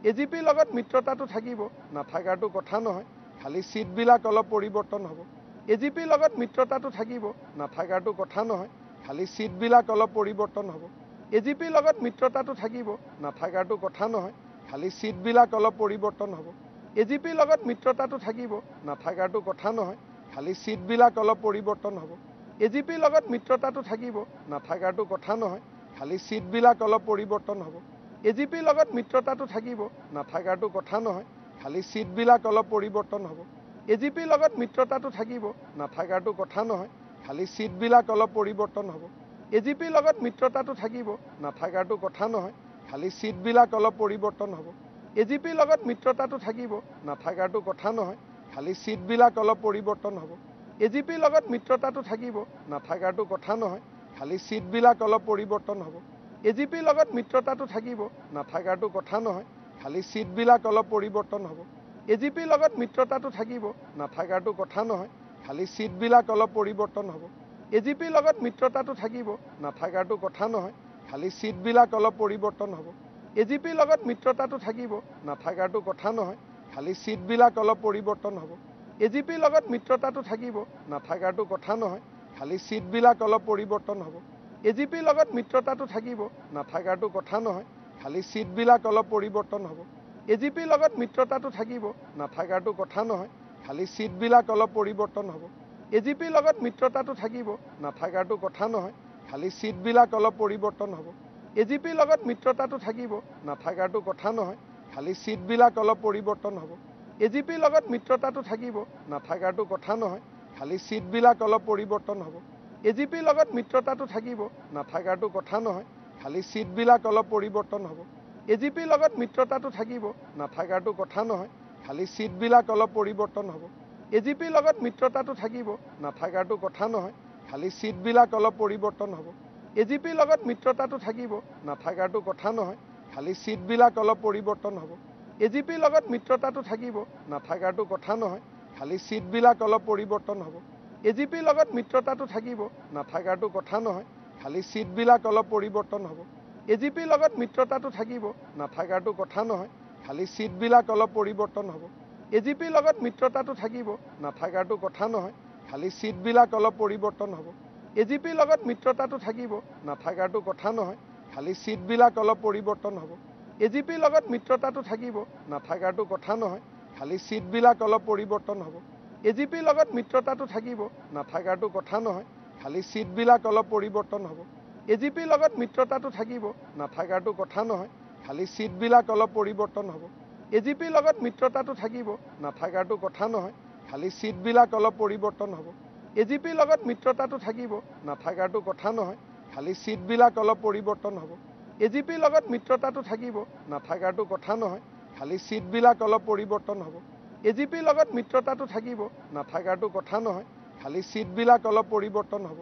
এজিপিৰ লগত মিত্ৰতাটো থাকিব নাথাকাটো কথা নহয় খালি সিটবিলাক অলপ পৰিৱৰ্তন হ'ব এজিপিৰ লগত মিত্ৰতাটো থাকিব নাথাকাটো কথা নহয় খালি সিটবিলাক অলপ পৰিৱৰ্তন হ'ব এজিপিৰ লগত মিত্ৰতাটো থাকিব নাথাকাটো কথা নহয় খালি সিটবিলাক অলপ পৰিৱৰ্তন হ'ব এজিপিৰ লগত মিত্ৰতাটো থাকিব নাথাকাটো কথা নহয় খালি সিটবিলাক অলপ পৰিৱৰ্তন হ'ব এজিপিৰ লগত মিত্ৰতাটো থাকিব নাথাকাটো কথা নহয় খালি সিটবিলাক অলপ পৰিৱৰ্তন হ'ব এজিপিৰ লগত মিত্ৰতাটো থাকিব নাথাকাটো কথা নহয় খালি সিটবিলাক অলপ পৰিৱৰ্তন হ'ব এজিপিৰ লগত মিত্ৰতাটো থাকিব নাথাকাটো কথা নহয় খালি সিটবিলাক অলপ পৰিৱৰ্তন হ'ব এজিপিৰ লগত মিত্ৰতাটো থাকিব নাথাকাটো কথা নহয় খালি সিটবিলাক অলপ পৰিৱৰ্তন হ'ব এজিপিৰ লগত মিত্ৰতাটো থাকিব নাথাকাটো কথা নহয় খালি সিটবিলাক অলপ পৰিৱৰ্তন হ'ব এজিপিৰ লগত মিত্ৰতাটো থাকিব নাথাকাটো কথা নহয় খালি সিটবিলাক অলপ পৰিৱৰ্তন হ'ব এজিপিৰ লগত মিত্ৰতাটো থাকিব নাথাকাটো কথা নহয় খালি সিটবিলাক অলপ পৰিৱৰ্তন হ'ব এজিপিৰ লগত মিত্ৰতাটো থাকিব নাথাকাটো কথা নহয় খালি সিটবিলাক অলপ পৰিৱৰ্তন হ'ব এজিপিৰ লগত মিত্ৰতাটো থাকিব নাথাকাটো কথা নহয় খালি সিটবিলাক অলপ পৰিৱৰ্তন হ'ব এজিপিৰ লগত মিত্ৰতাটো থাকিব নাথাকাটো কথা নহয় খালি সিটবিলাক অলপ পৰিৱৰ্তন হ'ব এজিপিৰ লগত মিত্ৰতাটো থাকিব নাথাকাটো কথা নহয় খালি সিটবিলাক অলপ পৰিৱৰ্তন হ'ব এজিপিৰ লগত মিত্ৰতাটো থাকিব নাথাকাটো কথা নহয় খালি সিটবিলাক অলপ পৰিৱৰ্তন হ'ব এজিপিৰ লগত মিত্ৰতাটো থাকিব নাথাকাটো কথা নহয় খালি সিটবিলাক অলপ পৰিৱৰ্তন হ'ব এজিপিৰ লগত মিত্ৰতাটো থাকিব নাথাকাটো কথা নহয় খালি সিটবিলাক অলপ পৰিৱৰ্তন হ'ব এজিপিৰ লগত মিত্ৰতাটো থাকিব নাথাকাটো কথা নহয় খালি সিটবিলাক অলপ পৰিৱৰ্তন হ'ব এজিপিৰ লগত মিত্ৰতাটো থাকিব নাথাকাটো কথা নহয় খালি সিটবিলাক অলপ পৰিৱৰ্তন হ'ব এজিপিৰ লগত মিত্ৰতাটো থাকিব নাথাকাটো কথা নহয় খালি সিটবিলাক অলপ পৰিৱৰ্তন হ'ব এজিপিৰ লগত মিত্ৰতাটো থাকিব নাথাকাটো কথা নহয় খালি সিটবিলাক অলপ পৰিৱৰ্তন হ'ব এজিপিৰ লগত মিত্ৰতাটো থাকিব নাথাকাটো কথা নহয় খালি সিটবিলাক অলপ পৰিৱৰ্তন হ'ব এজিপিৰ লগত মিত্ৰতাটো থাকিব নাথাকাটো কথা নহয় খালি সিটবিলাক অলপ পৰিৱৰ্তন হ'ব এজিপিৰ লগত মিত্ৰতাটো থাকিব নাথাকাটো কথা নহয় খালি সিটবিলাক অলপ পৰিৱৰ্তন হ'ব এজিপিৰ লগত মিত্ৰতাটো থাকিব নাথাকাটো কথা নহয় খালি সিটবিলাক অলপ পৰিৱৰ্তন হ'ব এজিপিৰ লগত মিত্ৰতাটো থাকিব নাথাকাটো কথা নহয় খালি সিটবিলাক অলপ পৰিৱৰ্তন হ'ব এজিপিৰ লগত মিত্ৰতাটো থাকিব নাথাকাটো কথা নহয় খালি সিটবিলাক অলপ পৰিৱৰ্তন হ'ব এজিপিৰ লগত মিত্ৰতাটো থাকিব নাথাকাটো কথা নহয় খালি সিটবিলাক অলপ পৰিৱৰ্তন হ'ব এজিপিৰ লগত মিত্ৰতাটো থাকিব নাথাকাটো কথা নহয় খালি সিটবিলাক অলপ পৰিৱৰ্তন হ'ব এজিপিৰ লগত মিত্ৰতাটো থাকিব নাথাকাটো কথা নহয় খালি সিটবিলাক অলপ পৰিৱৰ্তন হ'ব এজিপিৰ লগত মিত্ৰতাটো থাকিব নাথাকাটো কথা নহয় খালি সিটবিলাক অলপ পৰিৱৰ্তন হ'ব এজিপিৰ লগত মিত্ৰতাটো থাকিব নাথাকাটো কথা নহয় খালি সিটবিলাক অলপ পৰিৱৰ্তন হ'ব এজিপিৰ লগত মিত্ৰতাটো থাকিব নাথাকাটো কথা নহয় খালি সিটবিলাক অলপ পৰিৱৰ্তন হ'ব এজিপিৰ লগত মিত্ৰতাটো থাকিব নাথাকাটো কথা নহয় খালি সিটবিলাক অলপ পৰিৱৰ্তন হ'ব এজিপিৰ লগত মিত্ৰতাটো থাকিব নাথাকাটো কথা নহয় খালি সিটবিলাক অলপ পৰিৱৰ্তন হ'ব